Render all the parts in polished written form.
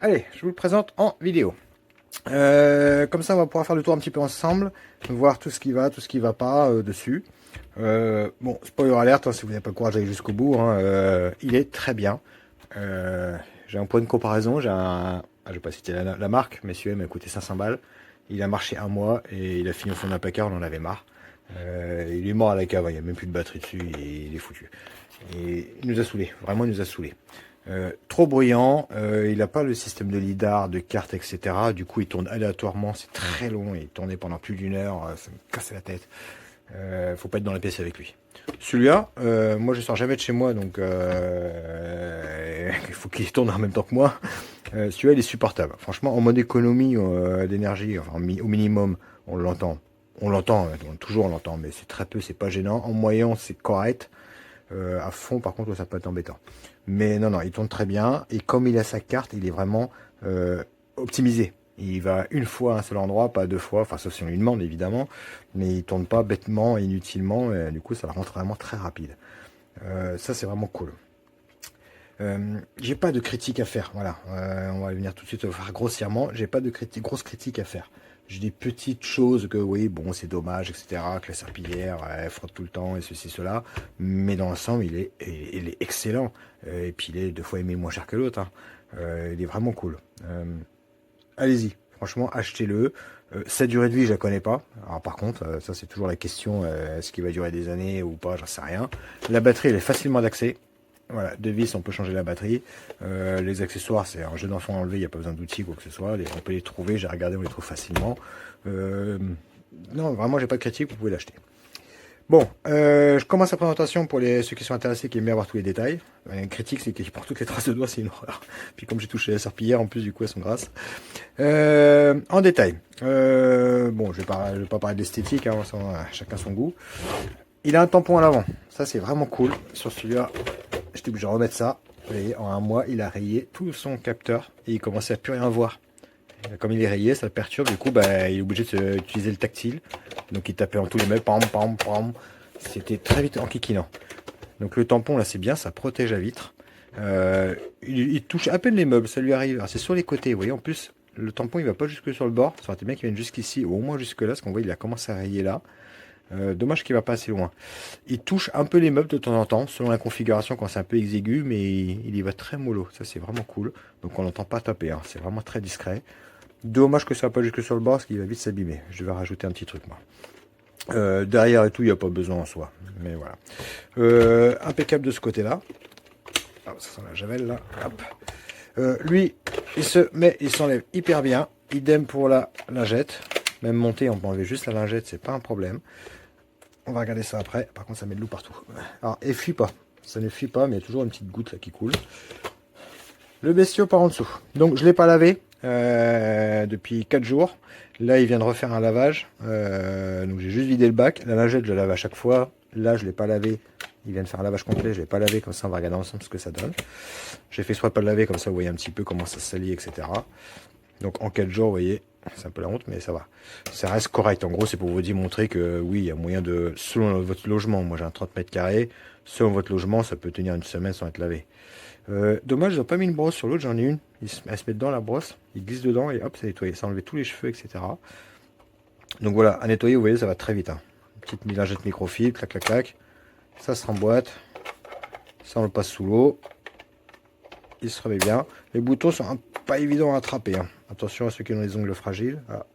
Allez, je vous le présente en vidéo. Comme ça, on va pouvoir faire le tour un petit peu ensemble, voir tout ce qui va, tout ce qui va pas dessus. Bon, spoiler alerte, hein, si vous n'avez pas le courage d'aller jusqu'au bout, hein, il est très bien. J'ai un point de comparaison, je vais pas citer la marque, mais celui-là m'a coûté 500 balles. Il a marché un mois et il a fini au fond d'un placard, on en avait marre. Il est mort à la cave, il n'y a même plus de batterie dessus, il est foutu. Et il nous a saoulés, vraiment il nous a saoulés. Trop bruyant, il n'a pas le système de lidar, de carte, etc. Du coup, il tourne aléatoirement, c'est très long, il tournait pendant plus d'une heure, ça me cassait la tête. Faut pas être dans la pièce avec lui. Celui-là, moi je sors jamais de chez moi, donc il faut qu'il tourne en même temps que moi. Celui-là, il est supportable. Franchement, en mode économie d'énergie, enfin, au minimum, on l'entend. On l'entend, toujours on l'entend, mais c'est très peu, c'est pas gênant. En moyen, c'est correct. À fond, par contre, ça peut être embêtant. Mais non, non, il tourne très bien. Et comme il a sa carte, il est vraiment optimisé. Il va une fois à un seul endroit, pas deux fois, enfin sauf si on lui demande évidemment, mais il tourne pas bêtement, inutilement, et du coup ça rentre vraiment très rapide. Ça c'est vraiment cool. J'ai pas de critique à faire, voilà. On va venir tout de suite faire grossièrement. J'ai pas de grosse critique à faire. J'ai des petites choses que oui, bon, c'est dommage, etc. Que la serpillière, elle frotte tout le temps et ceci, cela. Mais dans l'ensemble, il est excellent. Et puis il est 2 fois aimé moins cher que l'autre, hein. Il est vraiment cool. Allez-y, franchement, achetez-le. Sa durée de vie, je la connais pas. Alors par contre, ça c'est toujours la question, est-ce qu'il va durer des années ou pas, j'en sais rien. La batterie, elle est facilement d'accès. Voilà, de vis, on peut changer la batterie. Les accessoires, c'est un jeu d'enfant enlevé, il n'y a pas besoin d'outils, quoi que ce soit. On peut les trouver, j'ai regardé, on les trouve facilement. Non, vraiment, j'ai pas de critique, vous pouvez l'acheter. Bon, je commence la présentation pour ceux qui sont intéressés, qui aiment bien avoir tous les détails. Une critique, c'est qu'il porte toutes les traces de doigts, c'est une horreur. Puis comme j'ai touché la serpillière, en plus, du coup, elles sont grasses. En détail. Bon, je vais pas parler d'esthétique, hein, chacun son goût. Il a un tampon à l'avant, ça c'est vraiment cool. Sur celui-là, j'étais obligé de remettre ça. Vous voyez, en un mois, il a rayé tout son capteur et il commençait à plus rien voir. Comme il est rayé, ça le perturbe. Du coup, bah, il est obligé d'utiliser le tactile. Donc, il tapait en tous les meubles. Pam, pam, pam. C'était très vite enquiquinant. Donc, le tampon, là, c'est bien. Ça protège la vitre. Il touche à peine les meubles. Ça lui arrive. Alors, c'est sur les côtés. Vous voyez, en plus, le tampon, il va pas jusque sur le bord. Ça aurait été bien qu'il vienne jusqu'ici, ou au moins jusque là. Parce qu'on voit, il a commencé à rayer là. Dommage qu'il va pas assez loin. Il touche un peu les meubles de temps en temps, selon la configuration quand c'est un peu exigu, mais il y va très mollo. Ça c'est vraiment cool. Donc on n'entend pas taper, hein. C'est vraiment très discret. Dommage que ça va pas jusque sur le bord, parce qu'il va vite s'abîmer. Je vais rajouter un petit truc moi. Derrière et tout, il n'y a pas besoin en soi. Mais voilà. Impeccable de ce côté-là. Ah, ça sent la javel là. Hop. Lui, il s'enlève hyper bien. Idem pour la lingette. Même monter, on peut enlever juste la lingette, c'est pas un problème. On va regarder ça après. Par contre, ça met de l'eau partout. Alors, et fuit pas. Ça ne fuit pas, mais il y a toujours une petite goutte là qui coule. Le bestiau par en dessous. Donc, je ne l'ai pas lavé depuis 4 jours. Là, il vient de refaire un lavage. Donc, j'ai juste vidé le bac. La lingette, je la lave à chaque fois. Là, je ne l'ai pas lavé. Il vient de faire un lavage complet. Je ne l'ai pas lavé. Comme ça, on va regarder ensemble ce que ça donne. J'ai fait soit de pas le laver. Comme ça, vous voyez un petit peu comment ça se salit, etc. Donc, en 4 jours, vous voyez, c'est un peu la honte, mais ça va. Ça reste correct. En gros, c'est pour vous démontrer que oui, il y a moyen de, selon votre logement, moi j'ai un 30 mètres carrés, selon votre logement, ça peut tenir une semaine sans être lavé. Dommage, ils n'ont pas mis une brosse sur l'autre, j'en ai une. Elle se met dedans la brosse, il glisse dedans et hop, c'est nettoyé. Ça enlève tous les cheveux, etc. Donc voilà, à nettoyer, vous voyez, ça va très vite, hein. Petite lingette microfibre, clac, clac, clac. Ça se remboîte. Ça, on le passe sous l'eau. Il se remet bien. Les boutons sont pas évidents à attraper, hein. Attention à ceux qui ont les ongles fragiles. Voilà.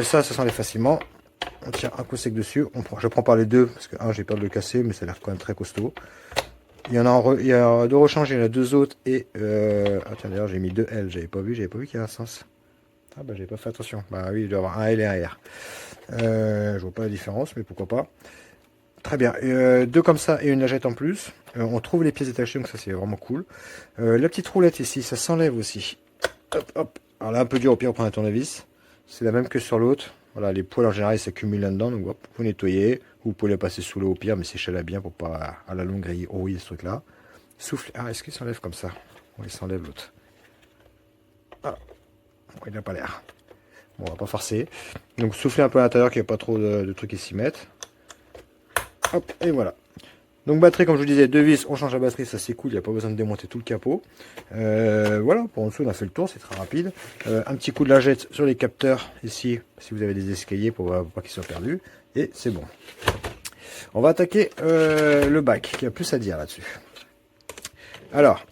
Ça s'enlève facilement. On tient un coup sec dessus. Je prends par les deux parce que j'ai peur de le casser, mais ça a l'air quand même très costaud. Il y en a, il y a deux rechanges, il y en a deux autres et tiens d'ailleurs j'ai mis deux L, j'avais pas vu qu'il y avait un sens. Ah bah j'avais pas fait attention. Bah oui, il doit y avoir un L et un R. Je vois pas la différence, mais pourquoi pas. Très bien. Deux comme ça et une lingette en plus. On trouve les pièces détachées, donc ça c'est vraiment cool. La petite roulette ici, ça s'enlève aussi. Hop, hop. Alors là, un peu dur, au pire, on prend un tournevis. C'est la même que sur l'autre. Voilà, les poils en général ils s'accumulent là-dedans, donc hop, vous nettoyez. Vous pouvez les passer sous l'eau au pire, mais séchez-la bien pour pas à la longue rouiller ce truc-là. Souffle. Ah, est-ce qu'il s'enlève comme ça? Oui, il s'enlève l'autre. Ah, il n'a pas l'air. Bon, on va pas forcer. Donc soufflez un peu à l'intérieur qu'il n'y ait pas trop de trucs qui s'y mettent. Hop, et voilà. Donc batterie, comme je vous disais, 2 vis, on change la batterie, ça c'est cool, il n'y a pas besoin de démonter tout le capot. Voilà, pour en dessous on a fait le tour, c'est très rapide. Un petit coup de lingette sur les capteurs ici, si vous avez des escaliers pour pas qu'ils soient perdus. Et c'est bon. On va attaquer le bac, qui a plus à dire là-dessus. Alors,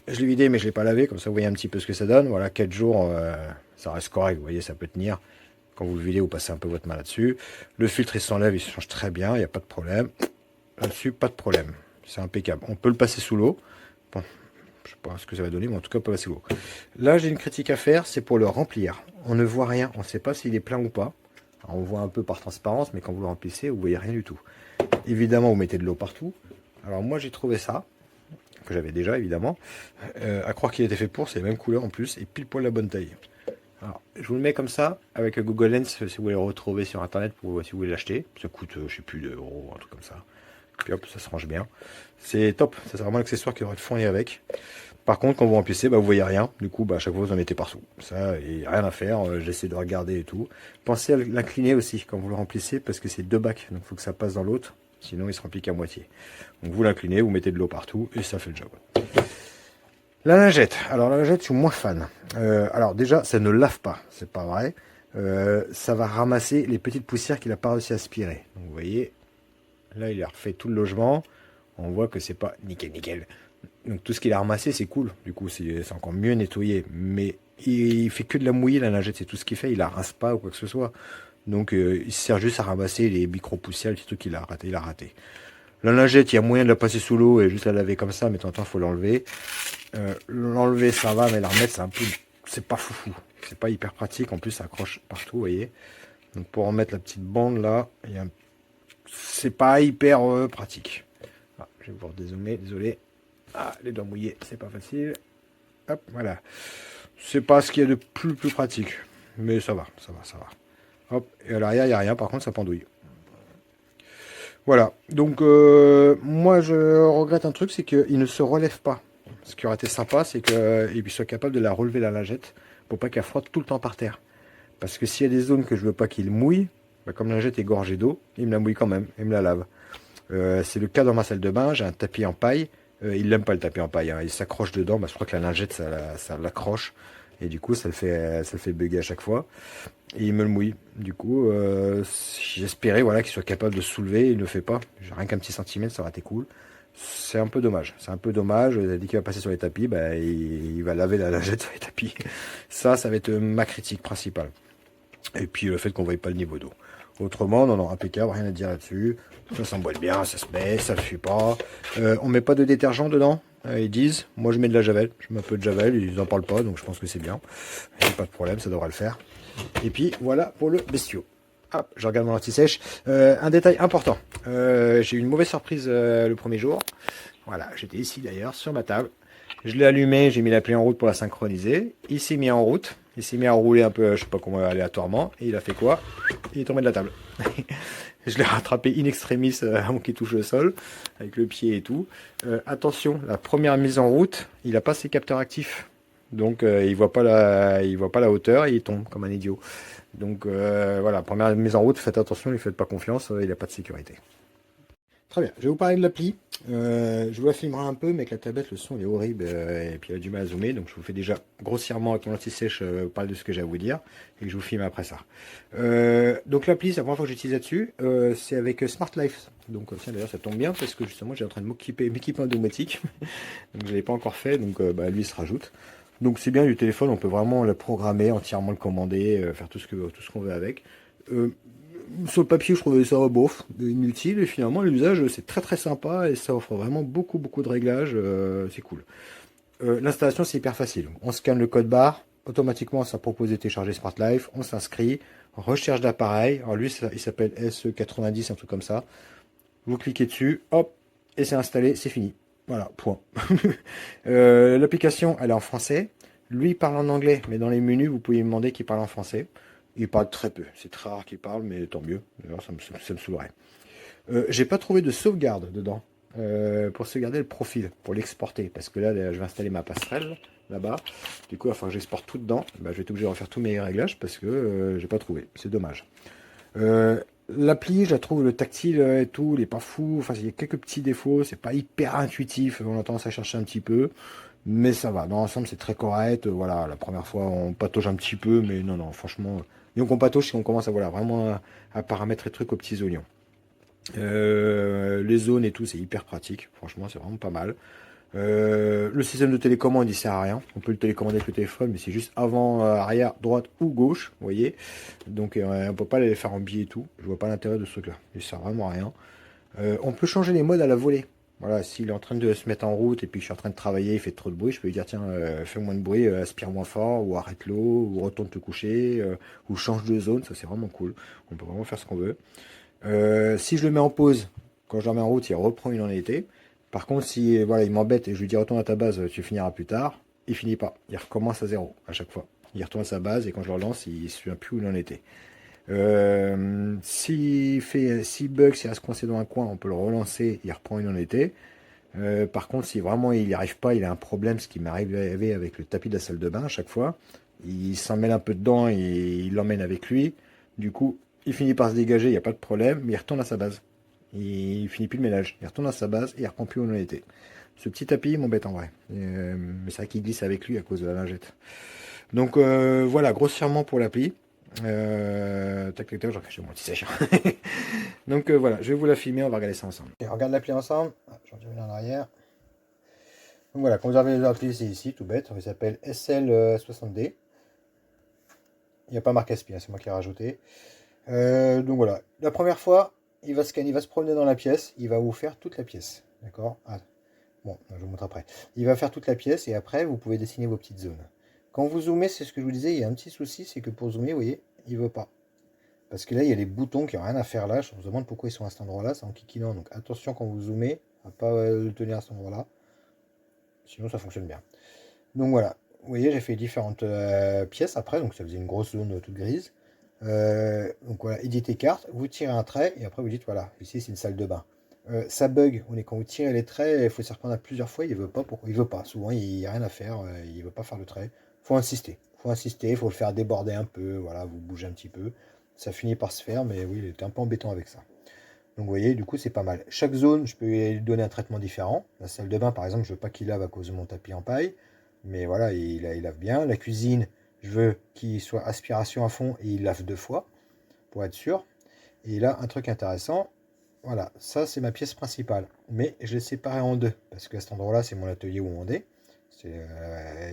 je l'ai vidé mais je ne l'ai pas lavé, comme ça vous voyez un petit peu ce que ça donne. Voilà, 4 jours, ça reste correct, vous voyez, ça peut tenir. Quand vous le videz, vous passez un peu votre main là-dessus. Le filtre il s'enlève, il se change très bien, il n'y a pas de problème. Là-dessus, pas de problème. C'est impeccable. On peut le passer sous l'eau. Bon, je sais pas ce que ça va donner, mais en tout cas, on peut passer sous l'eau. Là, j'ai une critique à faire, c'est pour le remplir. On ne voit rien, on ne sait pas s'il est plein ou pas. Alors, on voit un peu par transparence, mais quand vous le remplissez, vous voyez rien du tout. Évidemment, vous mettez de l'eau partout. Alors moi, j'ai trouvé ça, que j'avais déjà, évidemment. À croire qu'il était fait pour, c'est la même couleur en plus, et pile poil la bonne taille. Alors, je vous le mets comme ça, avec Google Lens, si vous voulez le retrouver sur Internet, si vous voulez l'acheter. Ça coûte, je sais plus, d'euros, un truc comme ça. Puis hop, ça se range bien. C'est top, ça c'est vraiment l'accessoire qui devrait être fourni avec. Par contre, quand vous remplissez, vous voyez rien. Du coup, à chaque fois, vous en mettez partout. Ça, il n'y a rien à faire. J'essaie de regarder et tout. Pensez à l'incliner aussi quand vous le remplissez, parce que c'est 2 bacs. Donc, il faut que ça passe dans l'autre. Sinon, il se remplit qu'à moitié. Donc, vous l'inclinez, vous mettez de l'eau partout, et ça fait le job. La lingette. Alors, la lingette, je suis moins fan. Alors, déjà, ça ne lave pas. C'est pas vrai. Ça va ramasser les petites poussières qu'il n'a pas réussi à aspirer. Donc, vous voyez, là, il a refait tout le logement. On voit que c'est pas nickel. Donc tout ce qu'il a ramassé, c'est cool. Du coup, c'est encore mieux nettoyé. Mais il fait que de la mouiller, la lingette. C'est tout ce qu'il fait. Il la rince pas ou quoi que ce soit. Donc il sert juste à ramasser les micro-poussières, les petits trucs qu'il a raté. Il a raté. La lingette, il y a moyen de la passer sous l'eau et juste la laver comme ça. Mais de temps en temps, il faut l'enlever. L'enlever, ça va. Mais la remettre, c'est un peu... C'est pas foufou. C'est pas hyper pratique. En plus, ça accroche partout, vous voyez. Donc pour remettre la petite bande là, c'est pas hyper pratique. Ah, je vais pouvoir dézoomer, désolé. Ah, les doigts mouillés, c'est pas facile. Hop, voilà. C'est pas ce qu'il y a de plus pratique. Mais ça va. Hop, et à l'arrière, il n'y a rien. Par contre, ça pendouille. Voilà. Donc, moi, je regrette un truc, c'est qu'il ne se relève pas. Ce qui aurait été sympa, c'est qu'il soit capable de la relever, la lingette, pour pas qu'elle frotte tout le temps par terre. Parce que s'il y a des zones que je veux pas qu'il mouille, comme la lingette est gorgée d'eau, il me la mouille quand même, il me la lave. C'est le cas dans ma salle de bain, j'ai un tapis en paille. Il n'aime pas le tapis en paille, hein. Il s'accroche dedans. Je crois que la lingette, ça l'accroche. Et du coup, ça le fait bugger à chaque fois. Et il me le mouille. Du coup, j'espérais voilà, qu'il soit capable de se soulever. Il ne le fait pas. Rien qu'un petit centimètre, ça aurait été cool. C'est un peu dommage. Dès qu'il va passer sur les tapis, il va laver la lingette sur les tapis. Ça va être ma critique principale. Et puis le fait qu'on ne voie pas le niveau d'eau. Autrement, non, impeccable, rien à dire là-dessus. Ça s'emboîte bien, ça se met, ça ne fuit pas. On met pas de détergent dedans, ils disent. Moi, je mets de la javel. Je mets un peu de javel, ils n'en parlent pas, donc je pense que c'est bien. Il n'y a pas de problème, ça devrait le faire. Et puis, voilà pour le bestiau. Hop, je regarde mon anti-sèche. Un détail important. J'ai eu une mauvaise surprise le premier jour. Voilà, j'étais ici d'ailleurs, sur ma table. Je l'ai allumé, j'ai mis l'appli en route pour la synchroniser. Il s'est mis en route. Il s'est mis à rouler un peu, je sais pas comment, aléatoirement. Et il a fait quoi? Il est tombé de la table. Je l'ai rattrapé in extremis avant qu'il touche le sol, avec le pied et tout. Attention, la première mise en route, il n'a pas ses capteurs actifs. Donc il voit pas la hauteur et il tombe comme un idiot. Donc voilà, première mise en route, faites attention, ne lui faites pas confiance, il n'a pas de sécurité. Très bien, je vais vous parler de l'appli. Je vous la filmerai un peu, mais avec la tablette, le son est horrible et puis il a du mal à zoomer. Donc je vous fais déjà grossièrement avec mon anti-sèche parler de ce que j'ai à vous dire et que je vous filme après ça. Donc l'appli, c'est la première fois que j'utilise là-dessus. C'est avec Smart Life. Donc tiens, d'ailleurs, ça tombe bien parce que justement, j'ai en train de m'équiper en domotique. Donc je ne l'ai pas encore fait, donc lui il se rajoute. Donc c'est bien du téléphone, on peut vraiment le programmer, entièrement le commander, faire tout ce qu'on veut avec. Sur le papier, je trouvais ça bof, inutile, et finalement l'usage c'est très sympa et ça offre vraiment beaucoup de réglages, c'est cool. L'installation c'est hyper facile, on scanne le code barre, automatiquement ça propose de télécharger Smart Life, on s'inscrit, recherche d'appareil, alors lui il s'appelle SE90, un truc comme ça, vous cliquez dessus, hop, et c'est installé, c'est fini, voilà, point. L'application elle est en français, lui il parle en anglais, mais dans les menus vous pouvez lui demander qu'il parle en français. Il parle très peu, c'est très rare qu'il parle, mais tant mieux. D'ailleurs, ça me saoulerait. J'ai pas trouvé de sauvegarde dedans pour sauvegarder le profil, pour l'exporter, parce que là, je vais installer ma passerelle là-bas. Du coup, il va falloir que j'exporte tout dedans. Je vais être obligé de refaire tous mes réglages parce que j'ai pas trouvé. C'est dommage. L'appli, je la trouve, le tactile et tout, il est pas fou. Enfin, il y a quelques petits défauts, c'est pas hyper intuitif, on a tendance à chercher un petit peu. Mais ça va, dans l'ensemble, c'est très correct. Voilà, la première fois, on patauge un petit peu, mais non, non, franchement. Donc, on patauge si on commence à, voilà, vraiment à paramétrer les trucs aux petits oignons. Les zones et tout, c'est hyper pratique. Franchement, c'est vraiment pas mal. Le système de télécommande, il sert à rien. On peut le télécommander avec le téléphone, mais c'est juste avant, arrière, droite ou gauche, vous voyez. Donc, on peut pas les faire en biais et tout. Je vois pas l'intérêt de ce truc-là. Il sert vraiment à rien. On peut changer les modes à la volée. Voilà, s'il est en train de se mettre en route et puis je suis en train de travailler, il fait trop de bruit, je peux lui dire tiens, fais moins de bruit, aspire moins fort, ou arrête l'eau, ou retourne te coucher, ou change de zone, ça c'est vraiment cool. On peut vraiment faire ce qu'on veut. Si je le mets en pause, quand je le remets en route, il reprend une en été. Par contre, si voilà, il m'embête et je lui dis retourne à ta base, tu finiras plus tard, il finit pas. Il recommence à zéro à chaque fois. Il retourne à sa base et quand je le relance, il ne se souvient plus où il en était. S'il bug, s'il reste coincé dans un coin, on peut le relancer, il reprend une en été. Par contre, si vraiment il n'y arrive pas, il a un problème, ce qui m'arrive avec le tapis de la salle de bain à chaque fois. Il s'en mêle un peu dedans et il l'emmène avec lui. Du coup, il finit par se dégager, il n'y a pas de problème, mais il retourne à sa base. Il finit plus le ménage. Il retourne à sa base et il reprend plus où on en était. Ce petit tapis il m'embête en vrai. Mais c'est vrai qu'il glisse avec lui à cause de la lingette. Donc voilà, grossièrement pour l'appli. Tac, tac, tac, je regarde mon petit sèche. Donc voilà, je vais vous la filmer, on va regarder ça ensemble. Et on regarde l'appli ensemble. Ah, je reviens en arrière. Donc voilà, comme vous avez l'appli, c'est ici, tout bête. Il s'appelle SL60D. Il n'y a pas marqué Aspi, c'est moi qui ai rajouté. Donc voilà, la première fois, il va scanner, il va se promener dans la pièce, il va vous faire toute la pièce. D'accord. Bon, je vous montre après. Il va faire toute la pièce et après, vous pouvez dessiner vos petites zones. Quand vous zoomez, c'est ce que je vous disais, il y a un petit souci, c'est que pour zoomer, vous voyez, il ne veut pas. Parce que là, il y a les boutons qui n'ont rien à faire là. Je me demande pourquoi ils sont à cet endroit-là. C'est en kikinant. Donc attention quand vous zoomez, à ne pas le tenir à cet endroit-là. Sinon, ça fonctionne bien. Donc voilà. Vous voyez, j'ai fait différentes pièces après. Donc ça faisait une grosse zone toute grise. Donc voilà, éditer carte. Vous tirez un trait et après vous dites voilà, ici c'est une salle de bain. Ça bug. On est quand vous tirez les traits, il faut s'y reprendre à plusieurs fois. Il veut pas. Pourquoi il veut pas. Souvent, il n'y a rien à faire. Il veut pas faire le trait. Faut insister. Faut insister. Faut le faire déborder un peu. Voilà, vous bougez un petit peu. Ça finit par se faire, mais oui, il est un peu embêtant avec ça. Donc vous voyez, du coup, c'est pas mal. Chaque zone, je peux lui donner un traitement différent. La salle de bain, par exemple, je veux pas qu'il lave à cause de mon tapis en paille. Mais voilà, il lave bien. La cuisine, je veux qu'il soit aspiration à fond et il lave 2 fois, pour être sûr. Et là, un truc intéressant, voilà, ça c'est ma pièce principale. Mais je l'ai séparée en deux, parce qu'à cet endroit-là, c'est mon atelier où on est.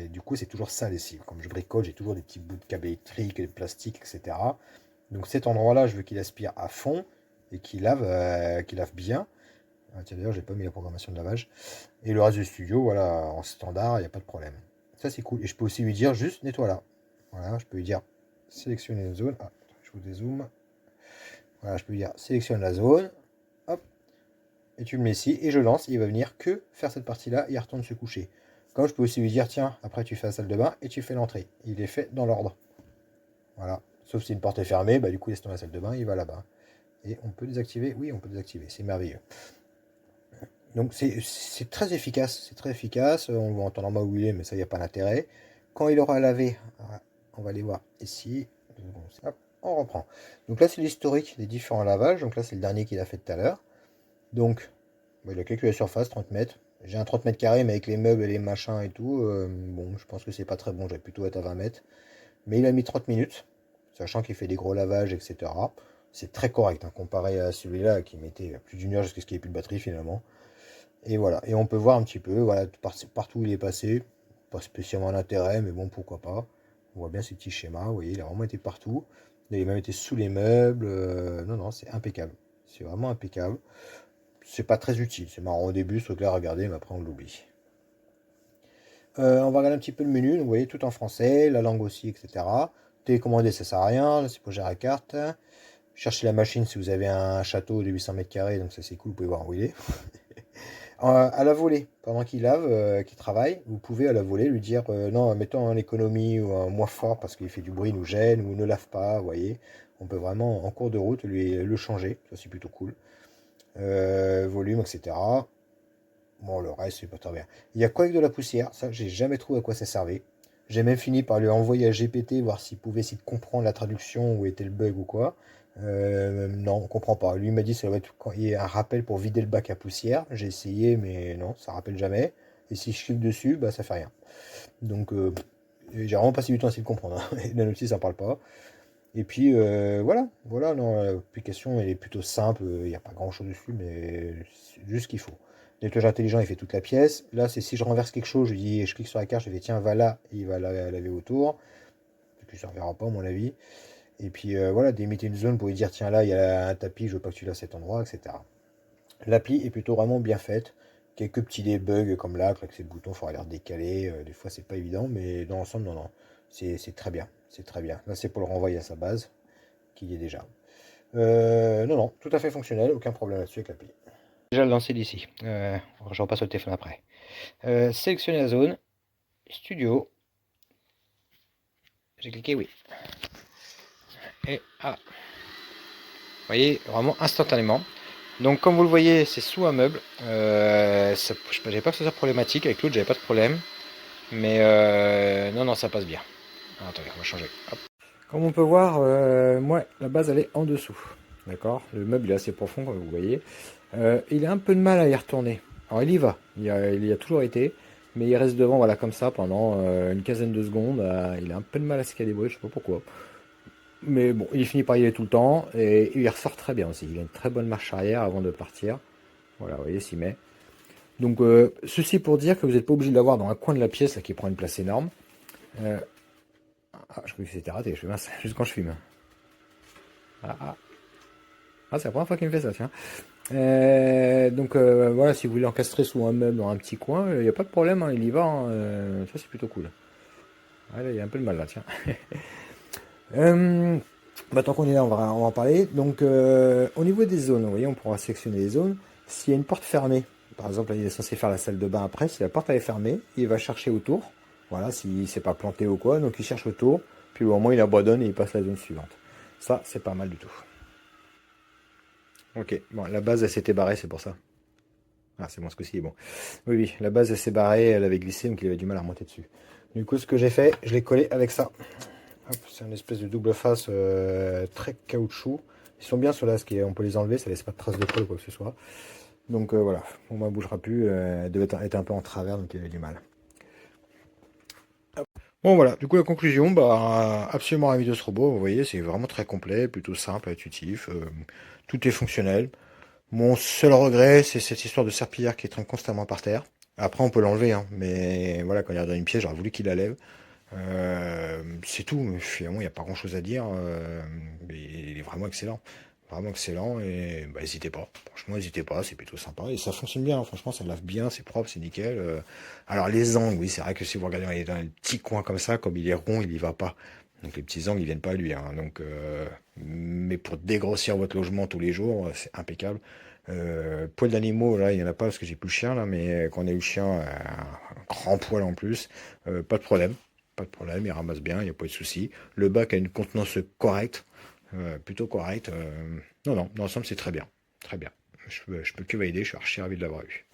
Du coup, c'est toujours sale ici. Comme je bricole, j'ai toujours des petits bouts de câbles électriques, de plastique, etc. Donc cet endroit-là, je veux qu'il aspire à fond et qu'il lave bien. Ah, tiens, d'ailleurs, j'ai pas mis la programmation de lavage. Et le reste du studio, voilà, en standard, il n'y a pas de problème. Ça, c'est cool. Et je peux aussi lui dire juste nettoie là. Voilà, je peux lui dire sélectionner une zone. Ah, je vous dézoome. Voilà, je peux lui dire sélectionne la zone. Hop. Et tu le mets ici. Et je lance. Et il va venir que faire cette partie-là et il retourne se coucher. Comme je peux aussi lui dire tiens, après tu fais la salle de bain et tu fais l'entrée. Il est fait dans l'ordre. Voilà. Sauf si une porte est fermée, bah, du coup, il laisse tomber la salle de bain, il va là-bas. Et on peut désactiver. Oui, on peut désactiver. C'est merveilleux. Donc c'est très efficace, c'est très efficace. On le voit en temps normal où il est, mais ça, il n'y a pas d'intérêt. Quand il aura lavé, on va aller voir ici. Hop, on reprend. Donc là, c'est l'historique des différents lavages. Donc là, c'est le dernier qu'il a fait tout à l'heure. Donc, il a calculé la surface, 30 mètres. J'ai un 30 mètres carrés, mais avec les meubles et les machins et tout, bon, je pense que c'est pas très bon. J'aurais plutôt être à 20 mètres. Mais il a mis 30 minutes, sachant qu'il fait des gros lavages, etc. C'est très correct, hein, comparé à celui-là qui mettait plus d'une heure jusqu'à ce qu'il n'y ait plus de batterie finalement. Et voilà, et on peut voir un petit peu, voilà, partout où il est passé, pas spécialement d'intérêt, mais bon, pourquoi pas. On voit bien ces petits schémas, vous voyez, il a vraiment été partout. Il a même été sous les meubles, non, non, c'est impeccable. C'est vraiment impeccable. C'est pas très utile, c'est marrant au début, ce truc-là, regardez, mais après on l'oublie. On va regarder un petit peu le menu, donc vous voyez, tout en français, la langue aussi, etc. Télécommander, ça sert à rien, c'est pour gérer la carte. Cherchez la machine si vous avez un château de 800 mètres carrés, donc ça c'est cool, vous pouvez voir où il est. À la volée, pendant qu'il lave, qu'il travaille, vous pouvez à la volée lui dire non, mettons en économie ou un moins fort parce qu'il fait du bruit, nous gêne, ou ne lave pas, vous voyez. On peut vraiment en cours de route lui le changer, ça c'est plutôt cool. Volume, etc. Bon, le reste, c'est pas très bien. Il y a quoi avec de la poussière? Ça, j'ai jamais trouvé à quoi ça servait. J'ai même fini par lui envoyer à GPT, voir s'il pouvait essayer de comprendre la traduction, où était le bug ou quoi. Non, on comprend pas. Lui m'a dit ça doit être quand il y a un rappel pour vider le bac à poussière. J'ai essayé, mais non, ça rappelle jamais. Et si je clique dessus, bah ça fait rien. Donc j'ai vraiment passé du temps à essayer de comprendre, hein. La notice, ça parle pas. Et puis voilà, non, l'application elle est plutôt simple, il n'y a pas grand chose dessus, mais c'est juste ce qu'il faut. Le nettoyage intelligent, il fait toute la pièce. Là, c'est si je renverse quelque chose, je clique sur la carte, je fais tiens, va là, il va laver autour. Et puis ça ne servira pas, à mon avis. Et puis voilà, délimiter une zone pour lui dire tiens, là, il y a un tapis, je veux pas que tu laisses cet endroit, etc. L'appli est plutôt vraiment bien faite. Quelques petits debugs comme là, avec ces boutons, il faudra les décaler. Des fois, c'est pas évident, mais dans l'ensemble, non, non. C'est très bien. C'est très bien. Là, c'est pour le renvoyer à sa base, qui y est déjà. Non, non, tout à fait fonctionnel, aucun problème là-dessus avec l'appli. Déjà le lancer d'ici. Je repasse au téléphone après. Sélectionner la zone. Studio. J'ai cliqué oui. Et ah. Vous voyez, vraiment instantanément. Donc comme vous le voyez, c'est sous un meuble. J'avais pas que ce soit problématique. Avec l'autre, j'avais pas de problème. Mais non, non, ça passe bien. Alors, attendez, on va changer. Hop. Comme on peut voir, moi, la base, elle est en dessous. D'accord. Le meuble il est assez profond, comme vous voyez. Il a un peu de mal à y retourner. Alors, il y va. Il y a toujours été. Mais il reste devant, voilà, comme ça, pendant une quinzaine de secondes. Il a un peu de mal à se calibrer, je sais pas pourquoi. Mais bon, il finit par y aller tout le temps. Et il ressort très bien aussi. Il a une très bonne marche arrière avant de partir. Voilà, vous voyez, s'y met. Donc, ceci pour dire que vous n'êtes pas obligé de l'avoir dans un coin de la pièce là, qui prend une place énorme. Ah, je croyais que c'était raté. Je fais mince, juste quand je filme. C'est la première fois qu'il me fait ça, tiens. Donc voilà, si vous voulez encastrer sous un meuble dans un petit coin, il n'y a pas de problème, hein, il y va. Hein, ça, c'est plutôt cool. Ah, là, il y a un peu de mal là, tiens. Tant qu'on est là, on va en parler. Donc, au niveau des zones, vous voyez, on pourra sélectionner les zones. S'il y a une porte fermée, par exemple, là, il est censé faire la salle de bain après. Si la porte elle est fermée, il va chercher autour. Voilà, s'il ne s'est pas planté ou quoi. Donc, il cherche autour. Puis au moment, il abandonne et il passe à la zone suivante. Ça, c'est pas mal du tout. Ok, bon, la base, elle s'était barrée, c'est pour ça. Ah, c'est bon, ce coup-ci est bon. Oui, oui, la base, elle s'est barrée, elle avait glissé, donc il avait du mal à remonter dessus. Du coup, ce que j'ai fait, je l'ai collé avec ça. C'est une espèce de double face très caoutchouc. Ils sont bien ceux-là, on peut les enlever, ça laisse pas de traces de colle ou quoi que ce soit. Donc voilà, on ne bougera plus, elle devait être un peu en travers, donc il avait du mal. Bon voilà, du coup la conclusion, absolument ravi de ce robot, vous voyez, c'est vraiment très complet, plutôt simple, intuitif, tout est fonctionnel. Mon seul regret, c'est cette histoire de serpillière qui traîne constamment par terre. Après, on peut l'enlever, hein, mais voilà, quand il est dans une pièce, j'aurais voulu qu'il la lève. C'est tout, mais finalement, il n'y a pas grand-chose à dire. Mais il est vraiment excellent. Vraiment excellent, et n'hésitez pas. Franchement, n'hésitez pas, c'est plutôt sympa. Et ça fonctionne bien, hein. Franchement, ça lave bien, c'est propre, c'est nickel. Alors, les angles, oui, c'est vrai que si vous regardez dans les petits coins comme ça, comme il est rond, il y va pas. Donc, les petits angles, ils viennent pas à lui, hein. Donc, mais pour dégrossir votre logement tous les jours, c'est impeccable. Poil d'animaux, là, il n'y en a pas parce que j'ai plus le chien, là, mais quand on a eu le chien, un grand poil en plus, pas de problème. Pas de problème, il ramasse bien, il n'y a pas de souci. Le bac a une contenance correcte, plutôt correcte. Non, non, dans l'ensemble, c'est très bien. Très bien. Je peux que valider, je suis archi ravi de l'avoir eu.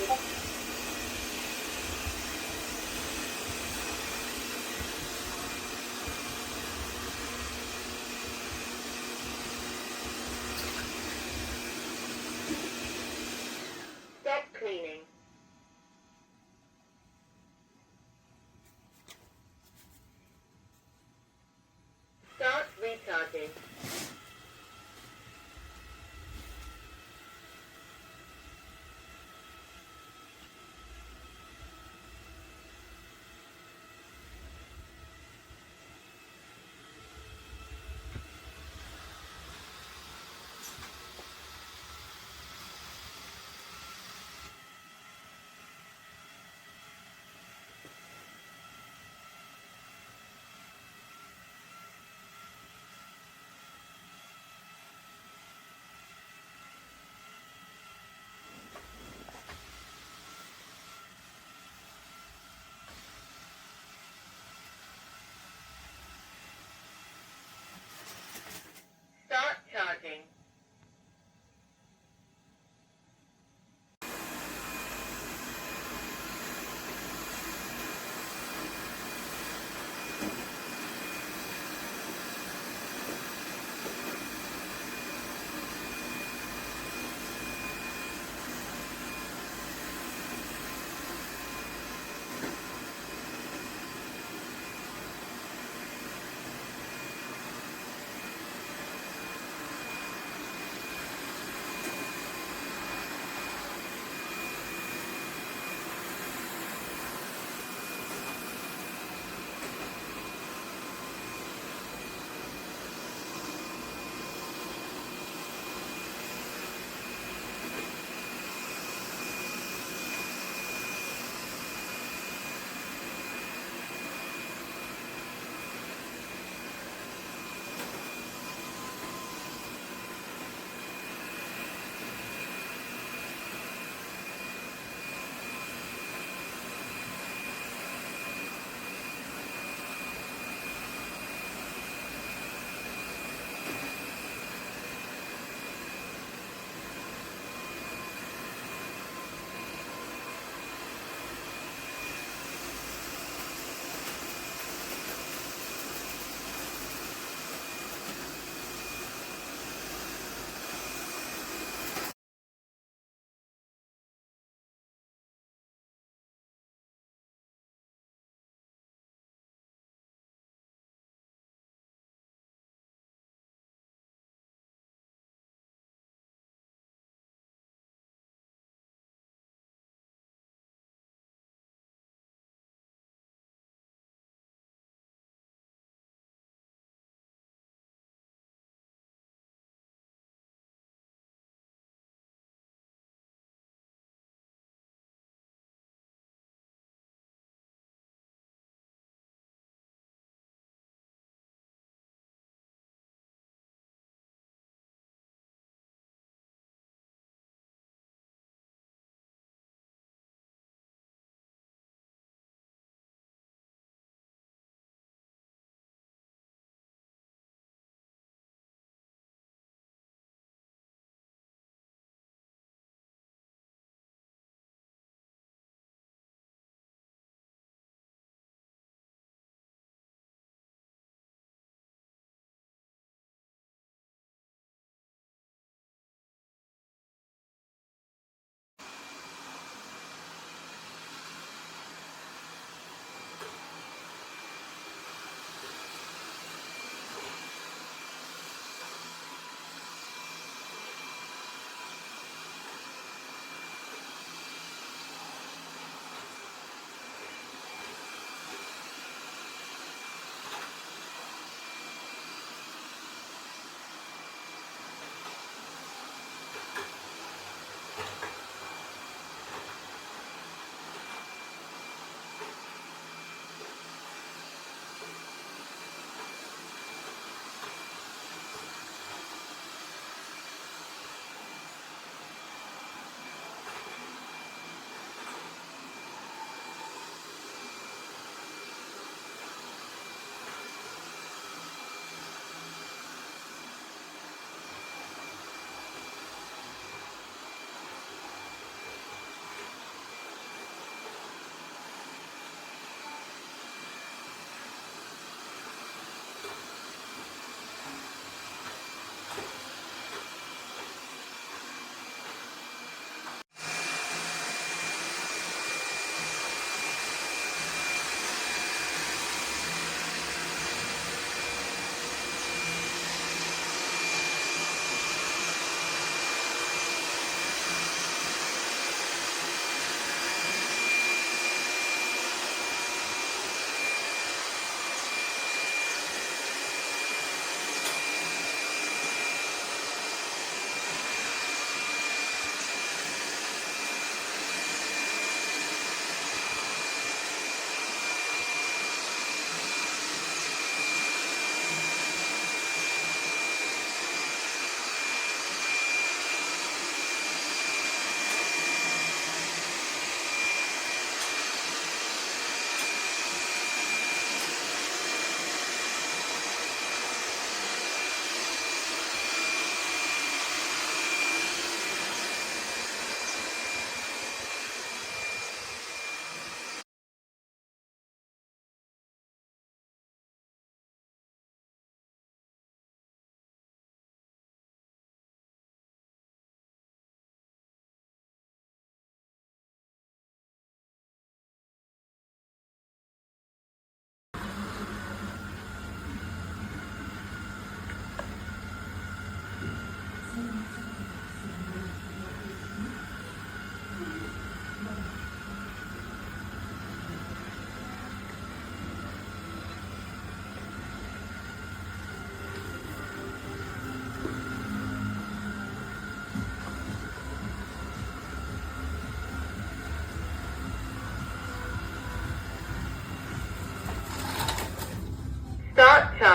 Stop cleaning. Start recharging.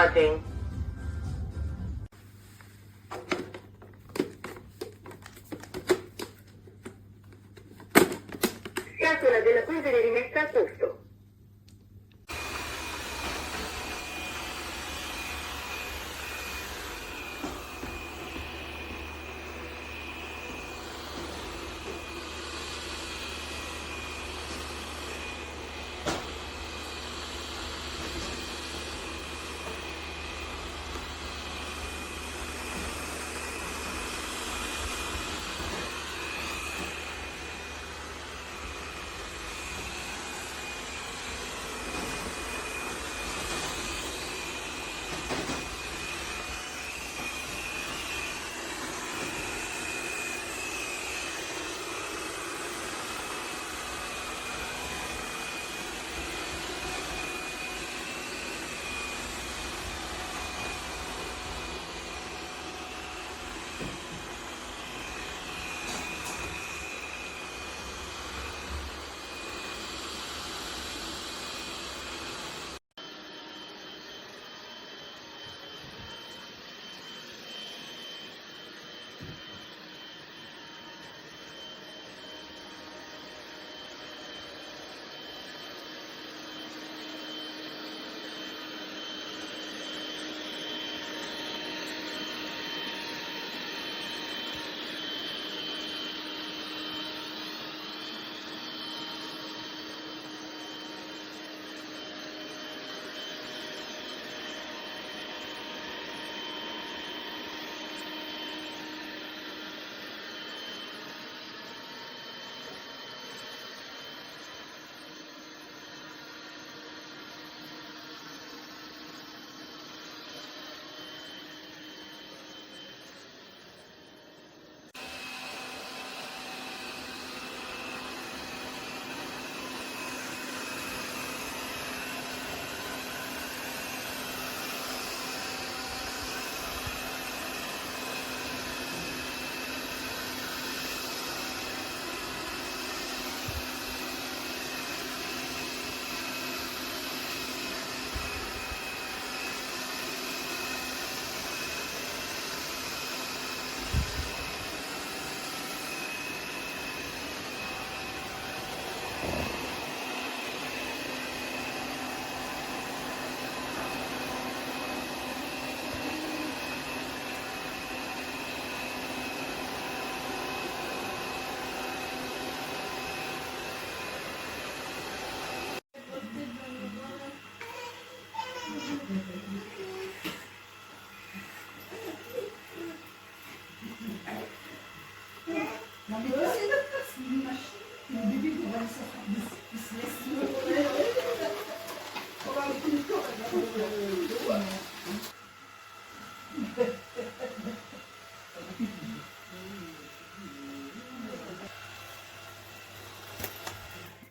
recharging. Scatola della polvere rimessa a posto.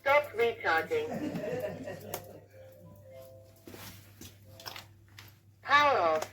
Stop recharging. Power off.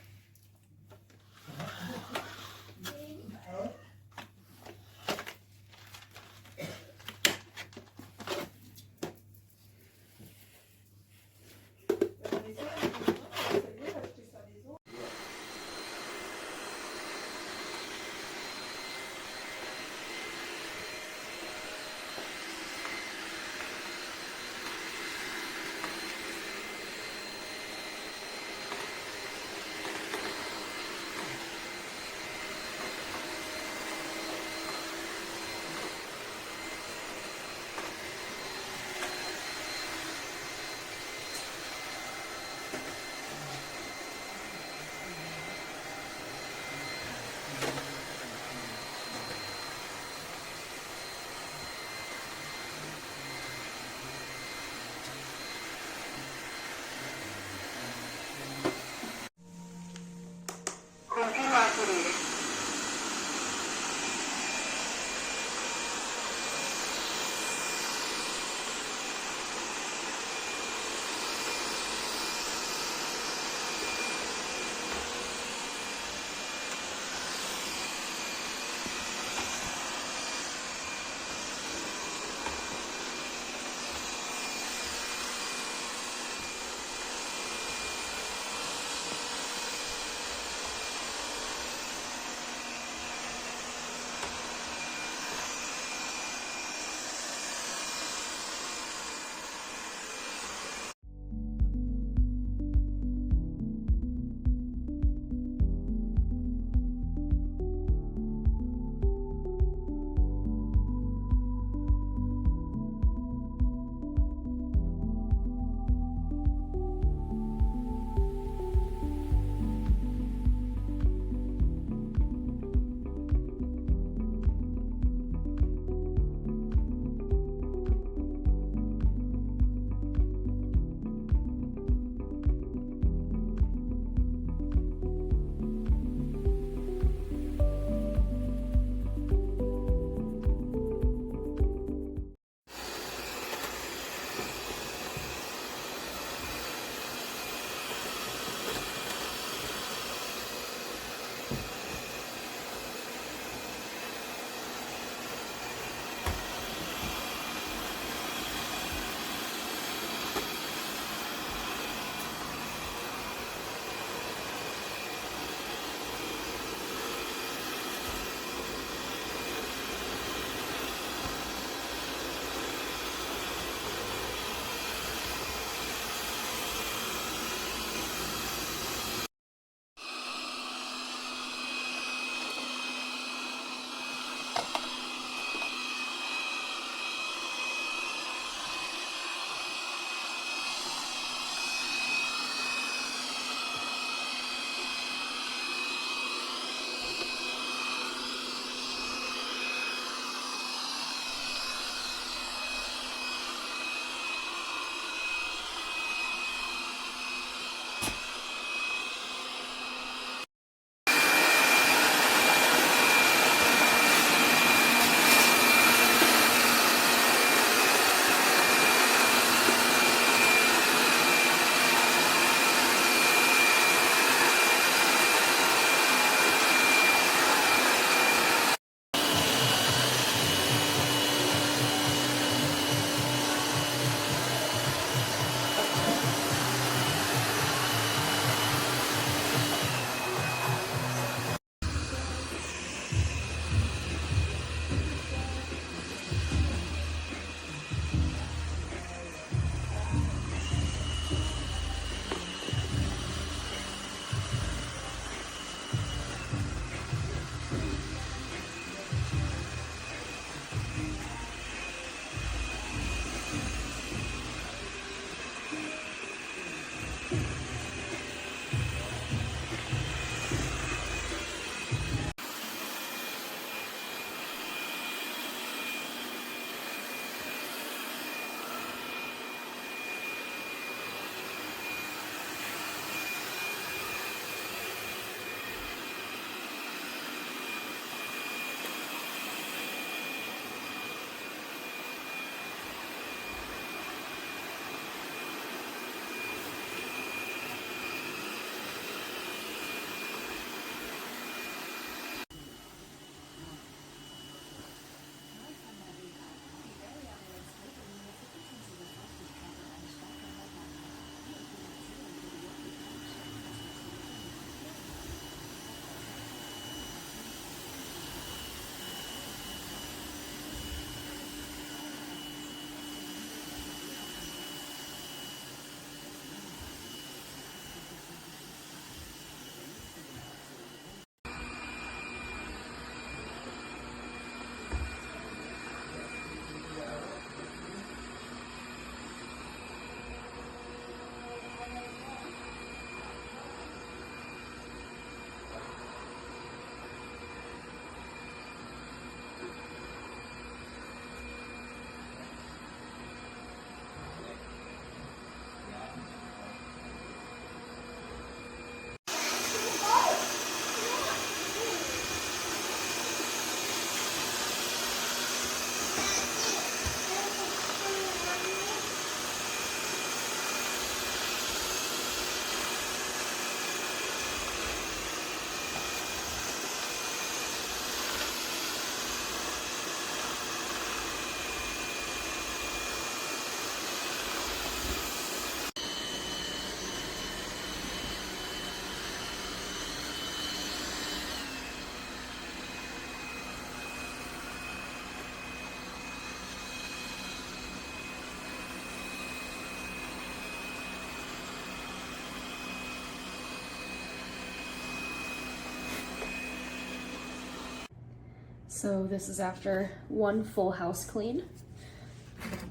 So this is after one full house clean.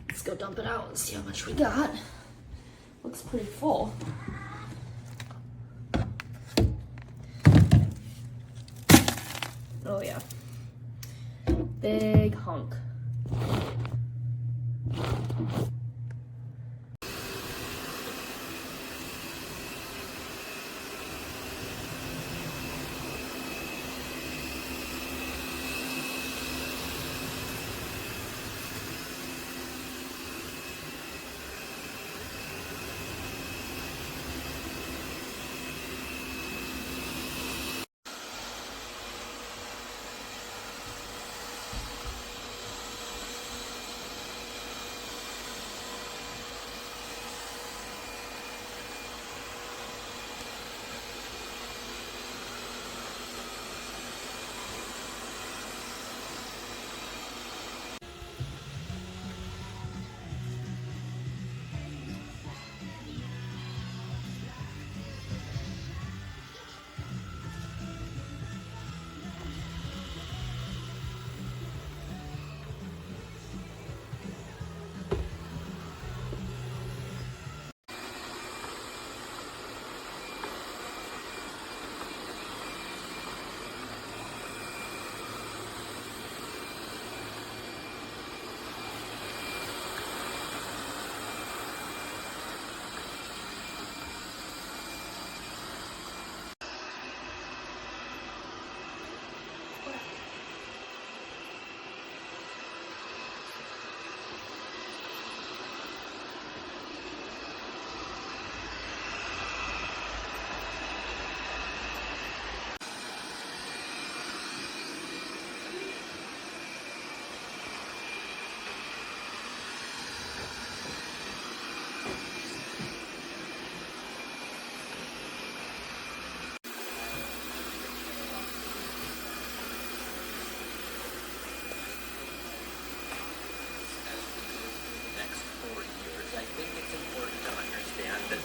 Let's go dump it out and see how much we got. Looks pretty full. Oh yeah. Big hunk.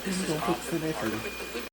This is often part of a deliberate.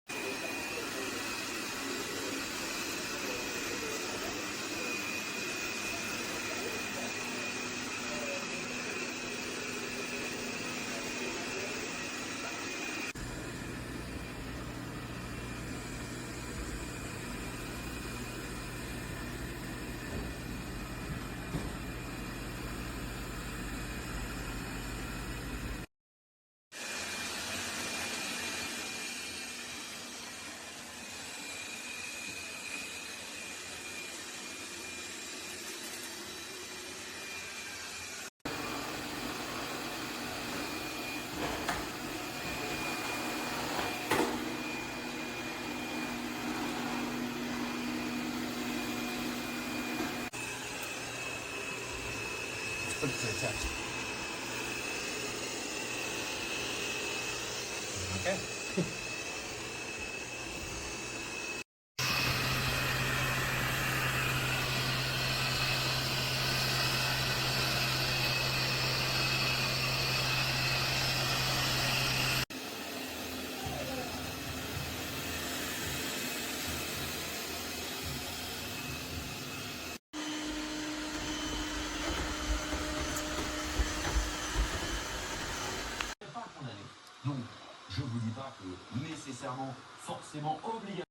Put it to the test. Okay. Donc, je vous dis pas que nécessairement, forcément, obligatoire.